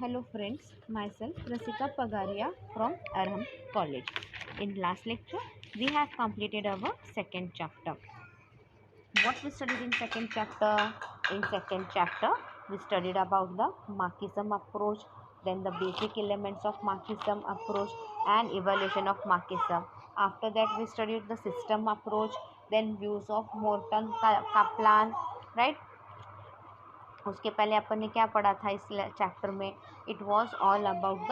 Hello friends, myself Rasika Pagaria from Arham College. In last lecture, we have completed our second chapter. What we studied in second chapter? In second chapter, we studied about the Marxism approach, then the basic elements of Marxism approach and evaluation of Marxism. After that, we studied the system approach, then views of Morton Kaplan, right? उसके पहले अपन ने क्या पढ़ा था इस chapter में? It was all about the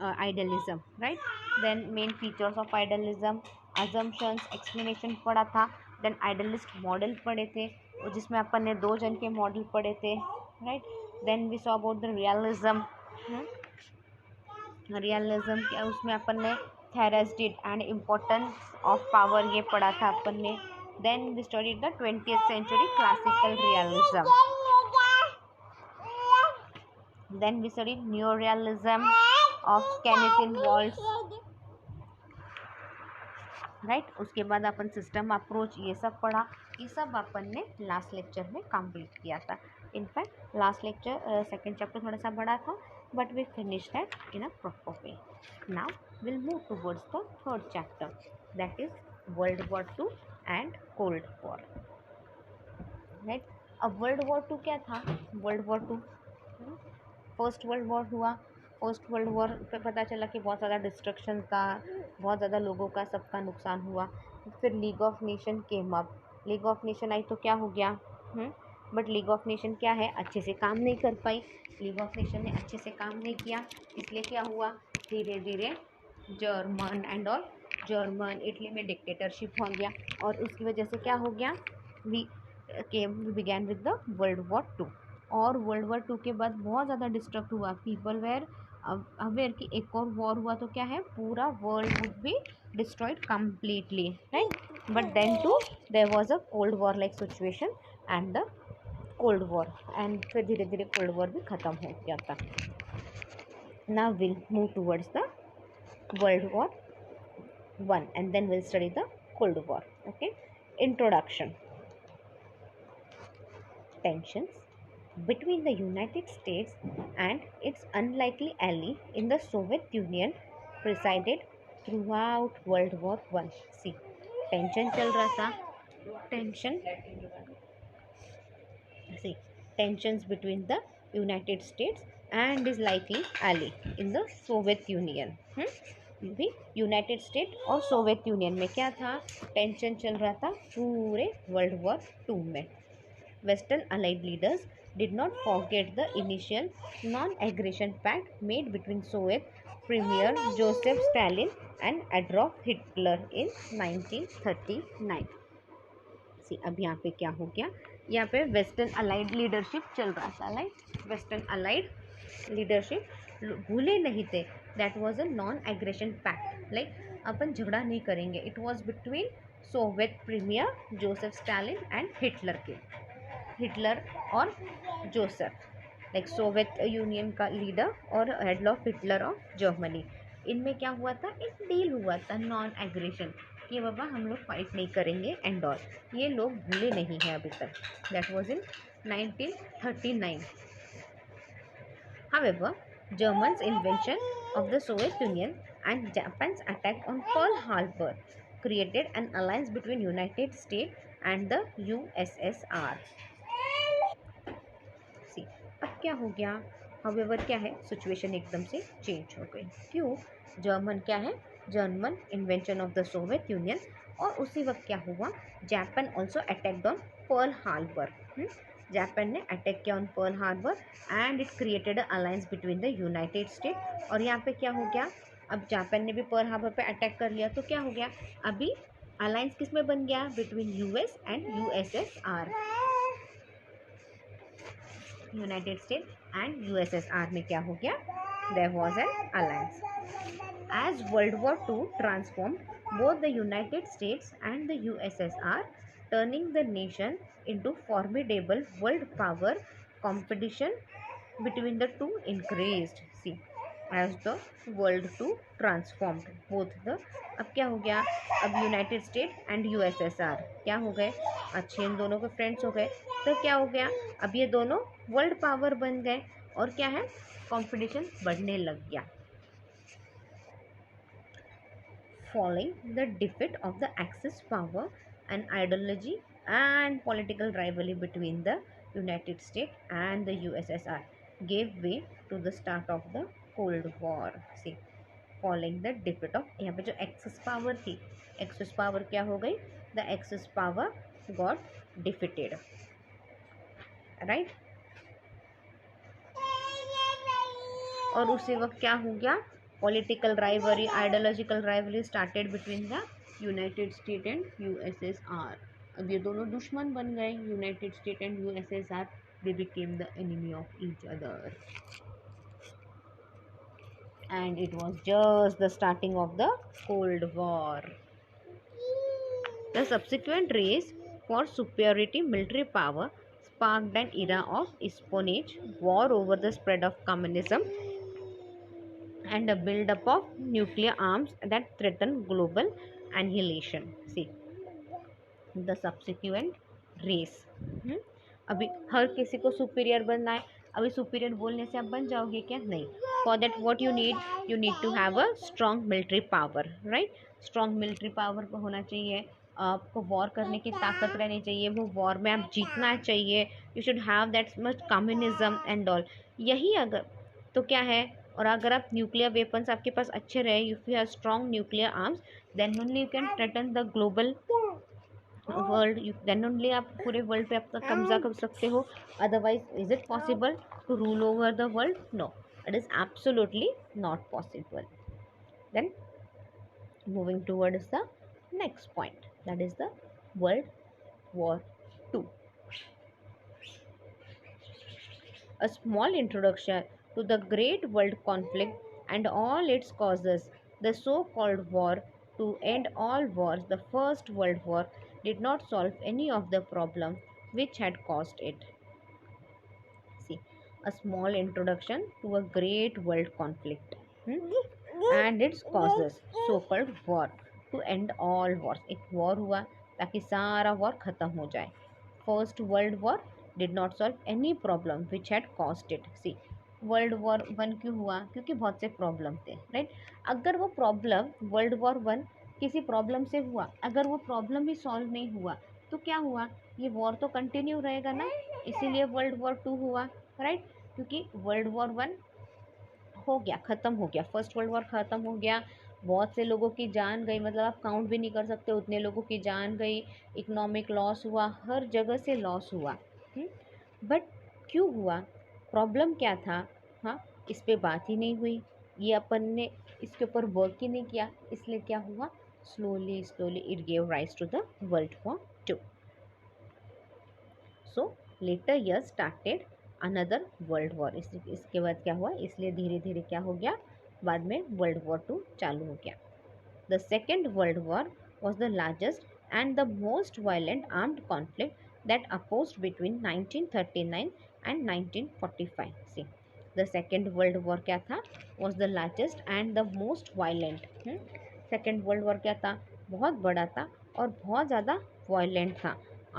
idealism, right. Then main features of idealism, assumptions, explanation पढ़ा था. देन आइडियलिस्ट मॉडल पढ़े थे, जिसमें अपन ने 2 जन के मॉडल पढ़े थे, right. Then we saw about the realism. Realism क्या, उसमें अपन ने theories did and importance of power ये पढ़ा था अपन ने. Then we studied the 20th century classical realism. Then we studied neorealism of Kenneth Waltz. Right. उसके बाद अपन सिस्टम अप्रोच ये सब पढ़ा. ये सब अपन ने लास्ट लेक्चर में कंप्लीट किया था. In fact last lecture second chapter थोड़ा सा बड़ा था, but we finish that in a proper way. Now will move towards the third chapter, that is world war 2 and cold war, right. अब world war 2 क्या था? World war 2, first world war हुआ. First world war पे पता चला कि बहुत ज़्यादा डिस्ट्रक्शन था, बहुत ज़्यादा लोगों का, सबका नुकसान हुआ. फिर league of nation came up. League of nation आई तो क्या हो गया? बट लीग ऑफ नेशन क्या है, अच्छे से काम नहीं कर पाई. लीग ऑफ नेशन ने अच्छे से काम नहीं किया, इसलिए क्या हुआ, धीरे धीरे German and all, German Italy में डिक्टेटरशिप हो गया. और उसकी वजह से क्या हो गया, we began with the world war 2. और वर्ल्ड वॉर 2 के बाद बहुत ज़्यादा डिस्ट्रक्ट हुआ. पीपल वेयर अवेयर कि एक और वॉर हुआ तो क्या है, पूरा world would be destroyed completely, right. But then too there was a cold war like situation and the cold war, and फिर धीरे धीरे कोल्ड वॉर भी ख़त्म हो गया था. Now will move towards the world war 1 and then we'll study the Cold War. Okay. Introduction. Tensions between the United States and its unlikely ally in the Soviet Union presided throughout World War 1. See, tension चल रहा था. Tensions between the United States and its likely ally in the Soviet Union. भी United state और Soviet union में क्या था, tension चल रहा था पूरे वर्ल्ड वॉर 2 में. Western allied leaders did not forget the initial non aggression pact made between Soviet premier Joseph Stalin and Adolf Hitler in 1939. See, अब यहाँ पे क्या हो गया, यहाँ पे वेस्टर्न अलाइड लीडरशिप चल रहा था. लाइक वेस्टर्न अलाइड लीडरशिप भूले नहीं थे. That was a non aggression pact, like अपन झगड़ा नहीं करेंगे. It was between Soviet premier Joseph Stalin and Hitler के, हिटलर और जोसेफ, लाइक सोवियत यूनियन का लीडर और एडोल्फ हिटलर ऑफ जर्मनी. इनमें क्या हुआ था, एक डील हुआ था नॉन एग्रेशन, कि बाबा हम लोग फाइट नहीं करेंगे एंड ऑल. ये लोग भूले नहीं हैं अभी तक. That was in 1939. However, Germans' invasion of the Soviet Union and Japan's attack on Pearl Harbor created an alliance between United States and the USSR. See, अब क्या हो गया, However क्या है, सिचुएशन एकदम से चेंज हो गई. क्यों? जर्मन क्या है, German invention of the Soviet union. और उसी वक्त क्या हुआ, Japan also attacked on Pearl Harbor. Japan ने अटैक किया on Pearl Harbor and it created a alliance between the United state. और यहाँ पे क्या हो गया, अब जापान ने भी पर्ल हार्बर पे अटैक कर लिया, तो क्या हो गया, अभी अलायंस किस में बन गया, between US and USSR. United State and USSR में क्या हो गया, there was an alliance. As World War II transformed both the United States and the USSR, turning the nation into formidable world power, competition between the two increased. See, as the world two transformed both the, अब क्या हो गया, अब United State and USSR क्या हो गए, अच्छे इन दोनों के फ्रेंड्स हो गए, तो क्या हो गया, अब ये दोनों वर्ल्ड पावर बन गए और क्या है, कंपटीशन बढ़ने लग गया. Following the defeat of the Axis power, an ideology and political rivalry between the United States and the USSR gave way to the start of the Cold War. See, following the defeat of, यहाँ पे जो Axis power थी, Axis power क्या हो गई, the Axis power got defeated, right? और उसी वक्त क्या हो गया, political rivalry, ideological rivalry started between the United State and USSR. अब ये दोनों दुश्मन बन गए, United State and USSR, they became the enemy of each other and it was just the starting of the Cold War. The subsequent race for superiority military power sparked an era of espionage, war over the spread of communism, and a build-up of nuclear arms that threaten global annihilation. See, the subsequent race. अभी हर किसी को superior बनना है. अभी superior बोलने से आप बन जाओगे क्या? नहीं. For that what you need to have a strong military power, right. Strong military power होना चाहिए, आपको वॉर करने की ताकत रहनी चाहिए, वो वॉर में आप जीतना चाहिए. You should have that much communism and all. यही अगर तो क्या है, और अगर आप न्यूक्लियर वेपन्स आपके पास अच्छे रहे, if you have strong nuclear arms, then only you can threaten the global world, then only आप पूरे वर्ल्ड पे अपना कब्जा कर सकते हो. Otherwise is it possible to rule over the world? No, it is absolutely not possible. Then moving towards the next point, that is the world war 2. A small introduction to the great world conflict and all its causes. The so-called war to end all wars, the First World War, did not solve any of the problem which had caused it. See, a small introduction to a great world conflict and its causes. So-called war to end all wars. एक war हुआ ताकि सारा war खत्म हो जाए. First World War did not solve any problem which had caused it. See, world war 1 क्यों हुआ? क्योंकि बहुत से प्रॉब्लम थे, राइट. अगर वो प्रॉब्लम वर्ल्ड वॉर 1 किसी प्रॉब्लम से हुआ, अगर वो प्रॉब्लम भी सॉल्व नहीं हुआ तो क्या हुआ, ये वॉर तो कंटिन्यू रहेगा ना. इसीलिए वर्ल्ड वॉर 2 हुआ, राइट. क्योंकि वर्ल्ड वॉर 1 हो गया, ख़त्म हो गया, फर्स्ट वर्ल्ड वॉर ख़त्म हो गया, बहुत से लोगों की जान गई, मतलब आप काउंट भी नहीं कर सकते उतने लोगों की जान गई, इकोनॉमिक लॉस हुआ, हर जगह से लॉस हुआ. बट क्यों हुआ, प्रॉब्लम क्या था? हाँ, इस पे बात ही नहीं हुई, ये अपन ने इसके ऊपर वर्क ही नहीं किया, इसलिए क्या हुआ, slowly it gave rise to the world war 2. So later year started another world war. इसके बाद क्या हुआ, इसलिए धीरे धीरे क्या हो गया, बाद में वर्ल्ड वॉर 2 चालू हो गया. The second world war was the largest and the most violent armed conflict that opposed between 1939 and 1945. See, the second world war क्या था, was the largest and the most violent. second world war क्या था, बहुत बड़ा था और बहुत ज़्यादा violent था.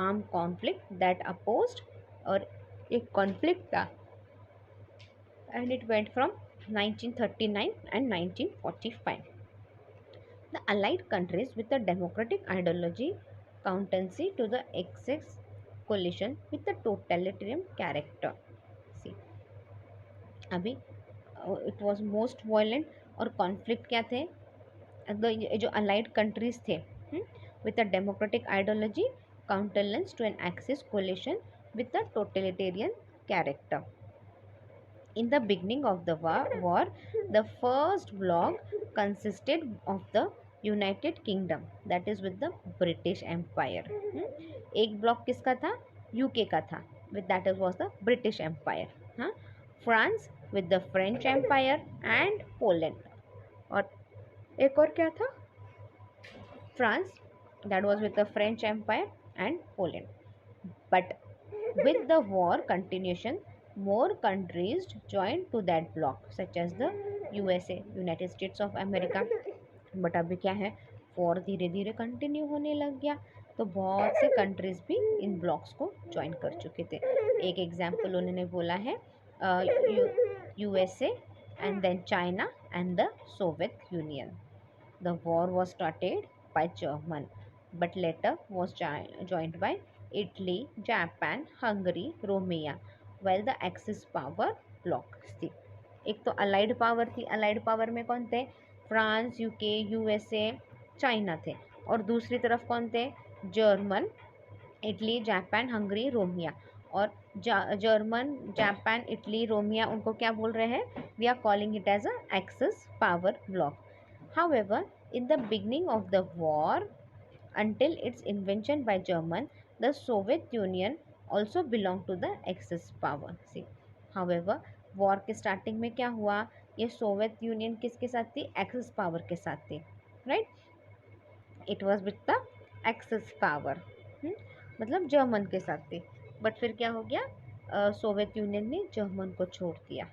armed conflict that opposed, और एक conflict था and it went from 1939 and 1945. The allied countries with a democratic ideology countency to the Axis coalition with a totalitarian character. See, अभी it was most violent, और conflict क्या थे, जो allied countries थे with a democratic ideology countenance to an Axis coalition with a totalitarian character. In the beginning of the war, the first bloc consisted of the United Kingdom, that is with the British Empire. एक bloc किसका था, UK का था, with that is was the British Empire. हाँ, France with the French Empire and Poland. और एक और क्या था, France, that was with the French Empire and Poland. But with the war continuation, more countries joined to that bloc such as the USA, United states of America. But अभी क्या है, war धीरे धीरे कंटिन्यू होने लग गया, तो बहुत से कंट्रीज भी इन ब्लॉक्स को ज्वाइन कर चुके थे। एक एग्जाम्पल उन्होंने बोला है USA and then China and the Soviet Union. The war was started by German but later was joined by Italy, Japan, Hungary, Romania, while the Axis power bloc थी। एक तो अलाइड पावर थी, allied power में कौन थे, France, UK, USA, China थे, और दूसरी तरफ कौन थे, जर्मन, इटली, जापान, हंगरी, रोमिया। और जर्मन, जापान, इटली, रोमिया, उनको क्या बोल रहे हैं, we are calling it as a axis power bloc. However, in the beginning of the war, until its invention by German, the Soviet Union also belonged to the Axis power. See, however, war के starting में क्या हुआ, ये Soviet union किसके साथ थी, axis power के साथ थी, right, it was with the axis power, मतलब जर्मन के साथ थी। बट फिर क्या हो गया, सोवियत यूनियन ने जर्मन को छोड़ दिया।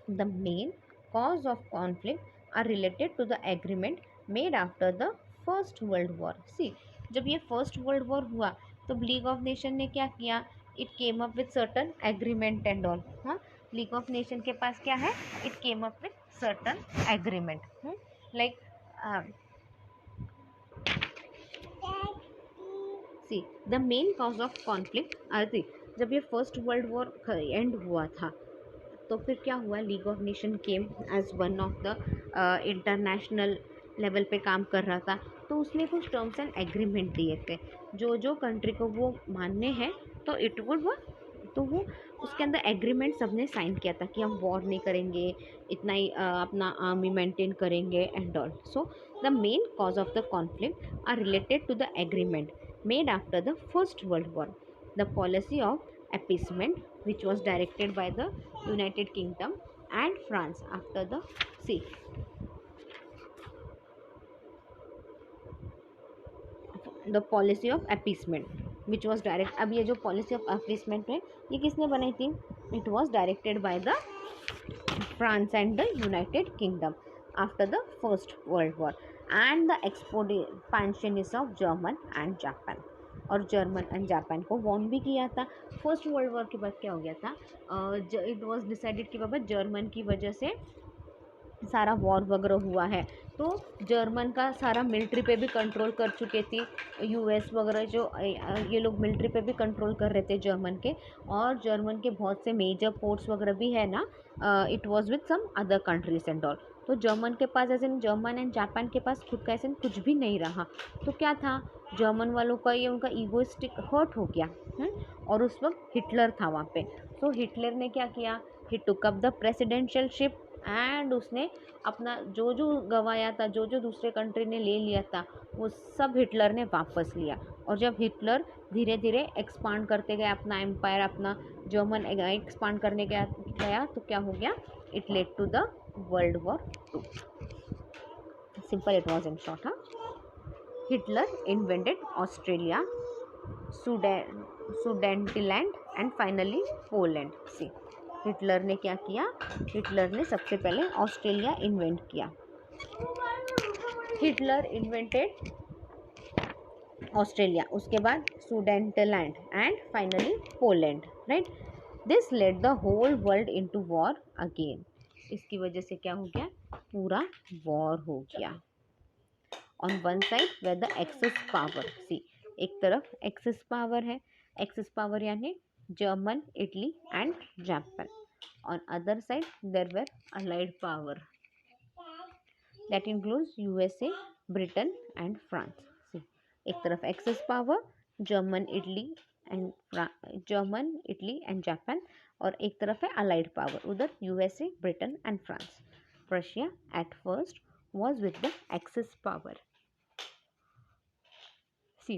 The main cause of conflict are related to the agreement made after the First World War. See, जब ये First World War हुआ तो लीग ऑफ नेशन ने क्या किया, it came up with certain agreement and all. हाँ, league of nation के पास क्या है, it came up with certain agreement, like see the main cause of conflict are the. जब ये फर्स्ट वर्ल्ड वॉर एंड हुआ था तो फिर क्या हुआ, league of nation came as one of the international level पे काम कर रहा था, तो उसने कुछ टर्म्स एंड एग्रीमेंट दिए थे, जो जो कंट्री को वो मानने हैं तो इट वुड वो, तो वो उसके अंदर एग्रीमेंट सबने साइन किया था कि हम वॉर नहीं करेंगे, इतना ही अपना आर्मी मेंटेन करेंगे and all. So the main cause of the conflict are related to the agreement made after the first world war. The policy of appeasement which was directed by the United Kingdom and France after the sea, the policy of appeasement which was direct, अब ये जो policy of appeasement है ये किसने बनाई थी, it was directed by the France and the United Kingdom after the First World War and the expansionism of German and Japan। और German and Japan को वॉर्न भी किया था। फर्स्ट वर्ल्ड वॉर के बाद क्या हो गया था, इट वाज डिसाइडेड कि बाबा जर्मन की वजह से सारा वॉर वगैरह हुआ है, तो जर्मन का सारा मिलिट्री पे भी कंट्रोल कर चुके थी यूएस वगैरह, जो ये लोग मिलिट्री पे भी कंट्रोल कर रहे थे जर्मन के, और जर्मन के बहुत से मेजर पोर्ट्स वगैरह भी है ना, it was with some other countries and all. तो जर्मन के पास ऐसे जर्मन एंड जापान के पास खुद का ऐसे कुछ भी नहीं रहा, तो क्या था, जर्मन वालों का ये उनका ईगोइस्टिक हर्ट हो गया। और उस वक्त हिटलर था वहाँ पे, तो हिटलर ने क्या किया, he took up the presidential ship and उसने अपना जो जो गंवाया था, जो जो दूसरे कंट्री ने ले लिया था, वो सब हिटलर ने वापस लिया। और जब हिटलर धीरे धीरे एक्सपांड करते गए अपना एम्पायर, अपना जर्मन एक्सपांड करने गया तो क्या हो गया, it led to the world war 2। Simple it was in short. हाँ, Hitler invented Australia, Sudetenland and finally Poland. See, Hitler ने क्या किया, हिटलर ने सबसे पहले ऑस्ट्रेलिया इन्वेंट किया, हिटलर इन्वेंटेड ऑस्ट्रेलिया, उसके बाद Sudetenland and finally Poland, right. This led the whole world into war again. इसकी वजह से क्या हो गया, पूरा वॉर हो गया। On one side where the axis power, see एक तरफ एक्सेस पावर है, एक्सेस पावर यानी German, Italy and Japan. On other side there were allied power that includes USA, Britain and France. See, एक तरफ axis power German, Italy and Japan, और एक तरफ है अलाइड पावर, उधर USA, Britain and France. Russia at first was with the axis power. See,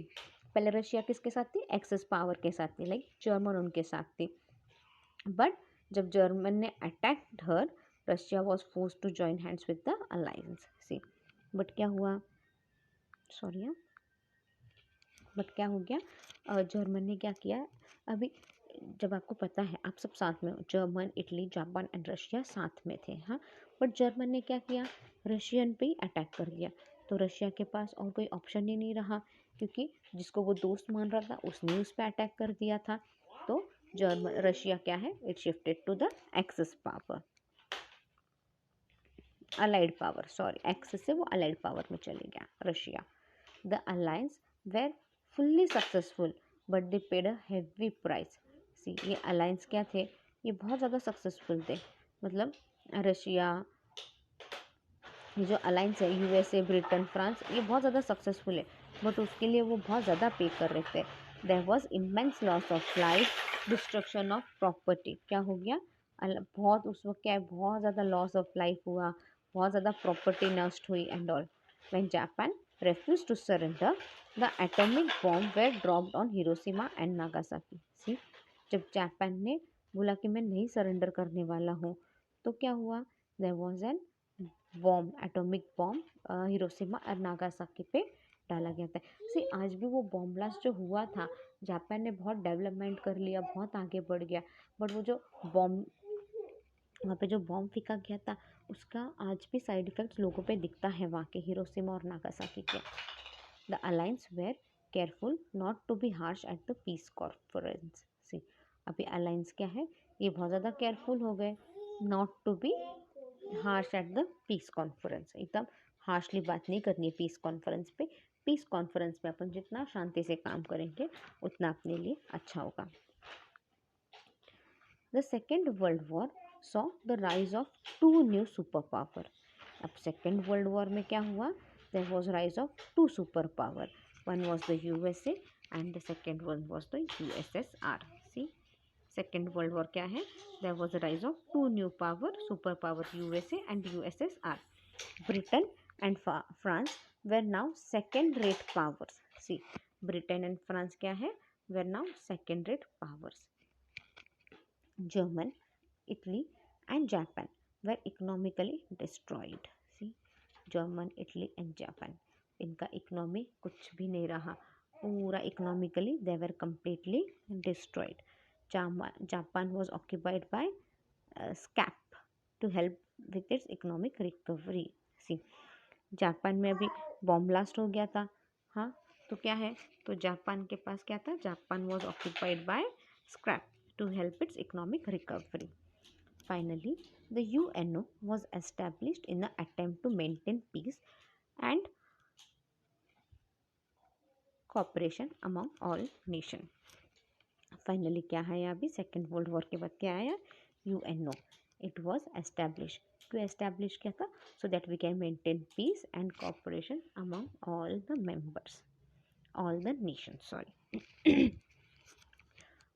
पहले Russia किसके साथ थी, एक्सेस पावर के साथ थी, लाइक जर्मन उनके साथ थी। बट जब जर्मन ने attacked her, Russia was force to join hands with the alliance. See, but क्या हुआ, सॉरी, बट क्या हो गया, जर्मन ने क्या किया अभी, जब आपको पता है आप सब साथ में हो, German, Italy, Japan and Russia साथ में थे, हाँ, बट जर्मन ने क्या किया, रशियन पे ही अटैक कर दिया। तो रशिया के पास और कोई ऑप्शन ही नहीं रहा, क्योंकि जिसको वो दोस्त मान रहा था उसने उस पर अटैक कर दिया था। तो रशिया क्या है, it shifted to the axis power, allied power, sorry, axis से वो अलाइड पावर में चले गया Russia. The alliance were fully successful but they paid a heavy price. See, ये अलायंस क्या थे, ये बहुत ज़्यादा सक्सेसफुल थे, मतलब रशिया, ये जो अलायंस है, यूएसए, ब्रिटेन, फ्रांस, ये बहुत ज़्यादा सक्सेसफुल है, बट उसके लिए वो बहुत ज़्यादा पे कर रहे थे। There was immense loss of life, destruction of property. क्या हो गया, बहुत उस वक्त क्या है, बहुत ज़्यादा लॉस ऑफ लाइफ हुआ, बहुत ज़्यादा प्रॉपर्टी नष्ट हुई and all. When Japan refused to surrender, the atomic bomb were dropped on Hiroshima and Nagasaki. See, जब जापान ने बोला कि मैं नहीं सरेंडर करने वाला हूँ, तो क्या हुआ, there was an bomb, atomic bomb Hiroshima और नागासाकी पे डाला गया था। सी, आज भी वो बॉम्ब ब्लास्ट जो हुआ था, जापान ने बहुत डेवलपमेंट कर लिया, बहुत आगे बढ़ गया, बट वो जो बॉम्ब, वहाँ पे जो बॉम्ब फेंका गया था, उसका आज भी साइड इफ़ेक्ट्स लोगों पे दिखता है, वहाँ के हिरोशिमा और नागासाकी के। The alliance were careful not to be harsh at the peace conference. See, अभी अलायंस क्या है, ये बहुत ज़्यादा केयरफुल हो गए, not to be harsh at the peace conference, एकदम हार्शली बात नहीं करनी है पीस कॉन्फ्रेंस पे। पीस कॉन्फ्रेंस पे अपन जितना शांति से काम करेंगे उतना अपने लिए अच्छा होगा। The second world war saw the rise of two new super power. अब सेकेंड वर्ल्ड वॉर में क्या हुआ, there was rise of two super power, one was the USA and the second one was the USSR. See, second world war क्या है, there was rise of two new power, super power USA and USSR. Britain and France were now second rate powers. See, Britain and France क्या है, were now second rate powers. German, Italy and Japan were economically destroyed. See, German, Italy and Japan, इनका economy कुछ भी नहीं रहा, पूरा economically they were completely destroyed. Japan was occupied by SCAP to help with its economic recovery. See, Japan में अभी bomb blast हो गया था, हाँ, तो क्या है, तो जापान के पास क्या था, Japan was occupied by scrap to help its economic recovery. Finally, the UNO was established in the attempt to maintain peace and cooperation among all nations. Finally, क्या है अभी, सेकेंड वर्ल्ड वॉर के बाद क्या आया, UNO. It was established. To establish क्या था, so that we can maintain peace and cooperation among all the members, all the nations. Sorry.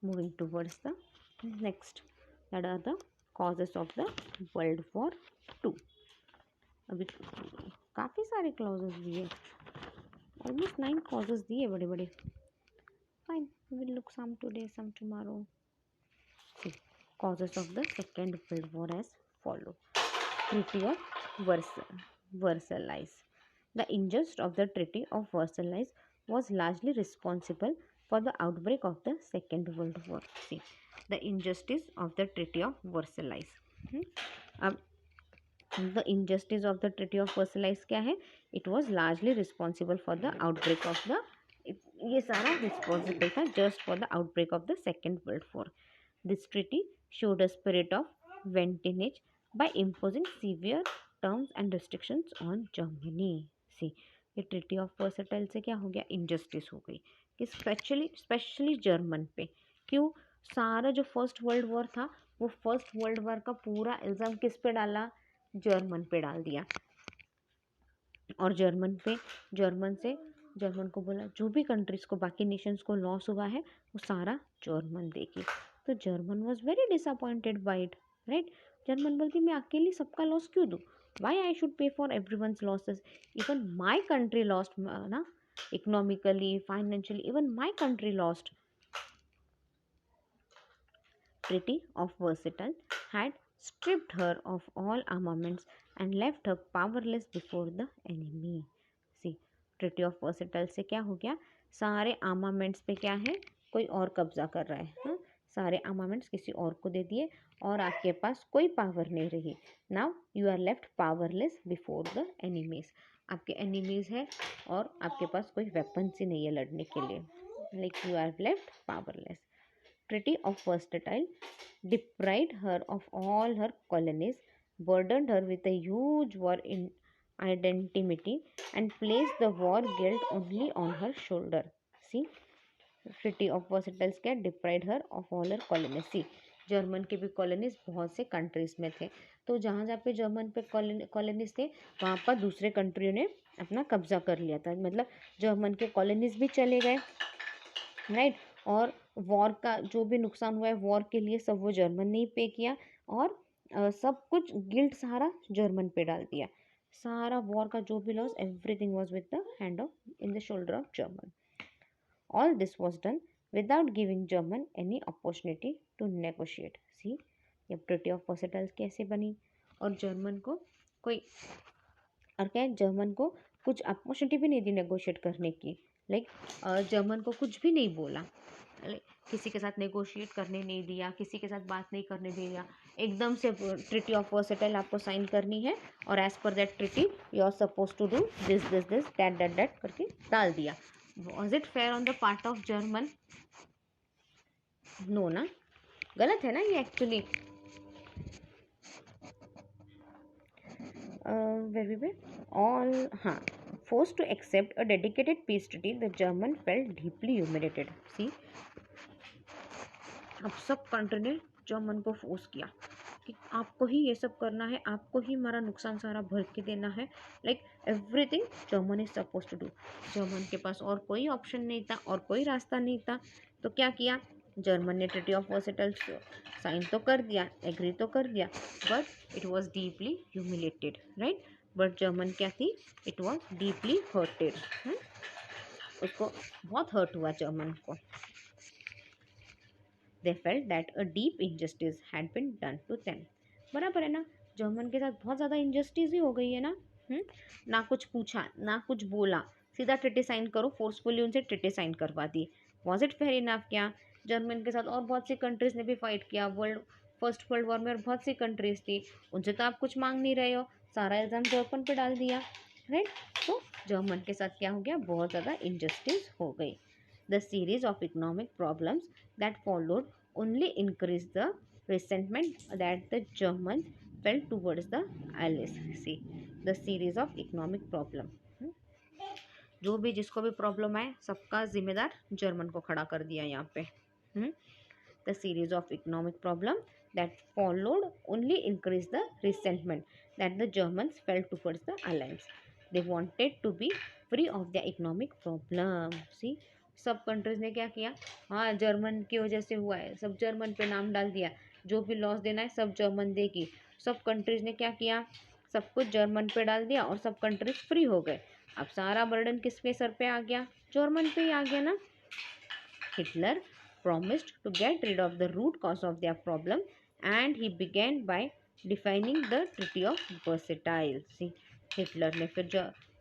Moving towards the next, that are the causes of the World War II. अभी काफ़ी सारे clauses दिए, almost 9 causes दिए बड़े बड़े. Fine, we will look some today, some tomorrow. See, causes of the Second World War as follow. Treaty of Versailles. The injustice of the Treaty of Versailles was largely responsible for the outbreak of the Second World War. See, the injustice of the Treaty of Versailles. अब the injustice of the Treaty of Versailles क्या है, it was largely responsible for the outbreak of the, ये सारा responsible था just for the outbreak of the Second World War. This treaty showed a spirit of vengeance by imposing severe terms and restrictions on Germany. See, ये treaty of versatile से क्या हो गया, injustice हो गई कि स्पेशली जर्मन पे. क्यों, सारा जो फर्स्ट वर्ल्ड वॉर था वो फर्स्ट वर्ल्ड वॉर का पूरा इल्ज़ाम किस पे डाला, जर्मन पे डाल दिया. और जर्मन को बोला जो भी कंट्रीज़ को, बाकी नेशंस को लॉस हुआ है वो सारा जर्मन देगी. तो German was very disappointed by it, right. German बोलती मैं अकेली सबका लॉस क्यों दूँ, why I should pay for everyone's losses, even my country lost ना, economically, financially, even my country lost. Treaty of Versailles had stripped her of all armaments and left her powerless before the enemy. See, Treaty of Versailles से क्या हो गया, सारे armaments पे क्या है, कोई और कब्जा कर रहा है। हाँ, सारे आर्मामेंट्स किसी और को दे दिए और आपके पास कोई पावर नहीं रही। Now you are left powerless before the enemies. आपके एनिमीज है और आपके पास कोई वेपन्स ही नहीं है लड़ने के लिए, like you are left powerless. Treaty of Versailles deprived her of all her colonies, burdened her with a huge war in identity, and placed the war guilt only on her shoulder. See, Treaty of Versailles क्या, deprived her of all her colonies. See, German के भी colonies बहुत से countries में थे, तो जहाँ जहाँ पे जर्मन पे कॉलोनीज थे वहाँ पर दूसरे कंट्रियों ने अपना कब्जा कर लिया था, मतलब जर्मन के कॉलोनीज भी चले गए, राइट। और वॉर का जो भी नुकसान हुआ है वॉर के लिए सब वो जर्मन ने ही पे किया, और सब कुछ गिल्ट सारा जर्मन पे डाल दिया। सारा वॉर का जो भी loss, everything was with the hand of in the shoulder of German. All this was done without giving German any opportunity to negotiate. See, ये ट्रीटी ऑफ वर्साइल्स कैसे बनी, और जर्मन को कोई, और क्या है, जर्मन को कुछ अपॉर्चुनिटी भी नहीं दी नेगोशिएट करने की। लाइक जर्मन को कुछ भी नहीं बोला, किसी के साथ नेगोशिएट करने नहीं दिया, किसी के साथ बात नहीं करने दिया, एकदम से ट्रीटी ऑफ वर्साइल्स आपको साइन करनी है और as per that treaty you are suppose to do this this this that that that करके डाल दिया। Was it fair on the part of German? No ना, गलत है ना ये actually. where we were all हाँ, forced to accept a dedicated peace treaty, the German felt deeply humiliated. See, अब सब कंट्री ने जर्मन को फोर्स किया कि आपको ही ये सब करना है, आपको ही हमारा नुकसान सारा भर के देना है, like everything German is suppose to do. German के पास और कोई ऑप्शन नहीं था और कोई रास्ता नहीं था, तो क्या किया, जर्मन ने ट्रीटी ऑफ वर्साइल्स साइन तो कर दिया, एग्री तो कर दिया, but it was deeply humiliated, right. But German क्या थी, इट वॉज डीपली हर्टेड, उसको बहुत हर्ट हुआ जर्मन को। They felt that a deep injustice had been done to them. बराबर है ना, जर्मन के साथ बहुत ज़्यादा इंजस्टिस ही हो गई है ना। ना कुछ पूछा ना कुछ बोला, सीधा ट्रीटी साइन करो, फोर्सफुली उनसे ट्रीटी साइन करवा दी। Was it fair enough? क्या जर्मन के साथ और बहुत सी कंट्रीज ने भी फाइट किया, फर्स्ट वर्ल्ड वॉर में और बहुत सी कंट्रीज थी, उनसे तो आप कुछ मांग नहीं रहे हो, सारा इल्ज़ाम जर्मन पे डाल दिया, राइट। तो जर्मन के साथ क्या हो गया, बहुत ज़्यादा इंजस्टिस हो गई। The series of economic problems that followed only increased the resentment that the Germans felt towards the Allies. See, the series of economic problem. जो भी जिसको भी प्रॉब्लम आए सबका जिम्मेदार जर्मन को खड़ा कर दिया यहाँ पे। The series of economic problem that followed only increased the resentment that the Germans felt towards the Allies. They wanted to be free of their economic problem. See, सब कंट्रीज ने क्या किया, हाँ जर्मन की वजह से हुआ है, सब जर्मन पे नाम डाल दिया, जो भी लॉस देना है सब जर्मन देगी। सब कंट्रीज ने क्या किया, सब कुछ जर्मन पे डाल दिया और सब कंट्रीज फ्री हो गए। अब सारा बर्डन किसके सर पे आ गया, जर्मन पे ही आ गया ना। Hitler promised to get rid of the root cause of their problem and he began by defining the Treaty of Versailles. See, Hitler ने फिर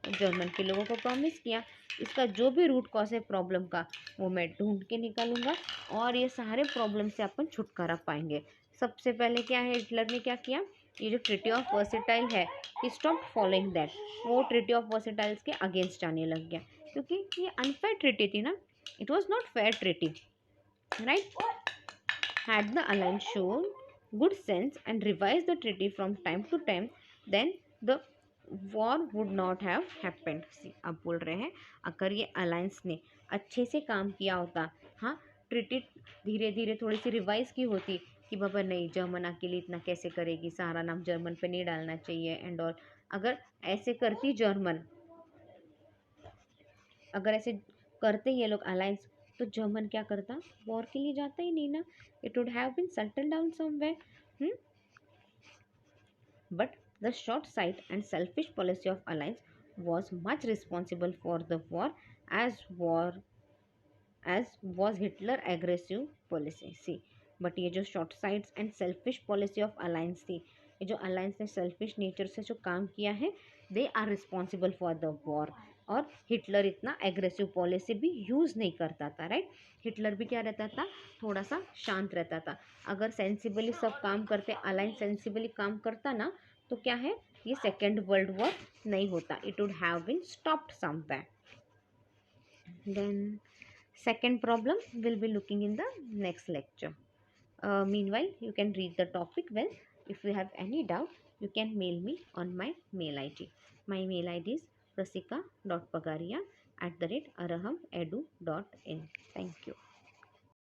जर्मन के लोगों को प्रॉमिस किया, इसका जो भी रूट कॉज है प्रॉब्लम का वो मैं ढूंढ के निकालूंगा और ये सारे प्रॉब्लम से अपन छुटकारा पाएंगे। सबसे पहले क्या है, हिटलर ने क्या किया, ये जो ट्रीटी ऑफ वर्साइल है, ही स्टॉप फॉलोइंग दैट, वो ट्रीटी ऑफ वर्साइल्स के अगेंस्ट जाने लग गया, क्योंकि ये अनफेयर ट्रीटी थी ना, it was not fair treaty, right? Had the alliance shown good sense and revised the treaty from time to time, then the war would not have happened. See, अब बोल रहे हैं अगर ये अलायंस ने अच्छे से काम किया होता, हाँ ट्रीटी धीरे धीरे थोड़ी सी रिवाइज की होती कि बाबा नहीं जर्मन अकेले इतना कैसे करेगी, सारा नाम जर्मन पे नहीं डालना चाहिए एंड ऑल, अगर ऐसे करती जर्मन, अगर ऐसे करते ये लोग अलायंस, तो जर्मन क्या करता, वॉर के लिए जाता ही नहीं ना, it would have been settle down somewhere. But the short sight and selfish policy of alliance was much responsible for the war as was Hitler aggressive policy. See, but ये जो short sites and selfish policy of alliance थी, ये जो alliance ने selfish nature से जो काम किया है, they are responsible for the war, और हिटलर इतना एग्रेसिव पॉलिसी भी यूज़ नहीं करता था, राइट। हिटलर भी क्या रहता था, थोड़ा सा शांत रहता था। अगर सेंसिबली सब काम करते, अलाइन सेंसिबली काम करता ना, तो क्या है, ये सेकेंड वर्ल्ड वॉर नहीं होता, it would have been stopped somewhere. Then second problem we'll be looking in the next lecture. Meanwhile, you can read the topic well. If you have any doubt, you can mail me on my mail ID. My mail ID is prasika.pagaria@arahamedu.in. Thank you.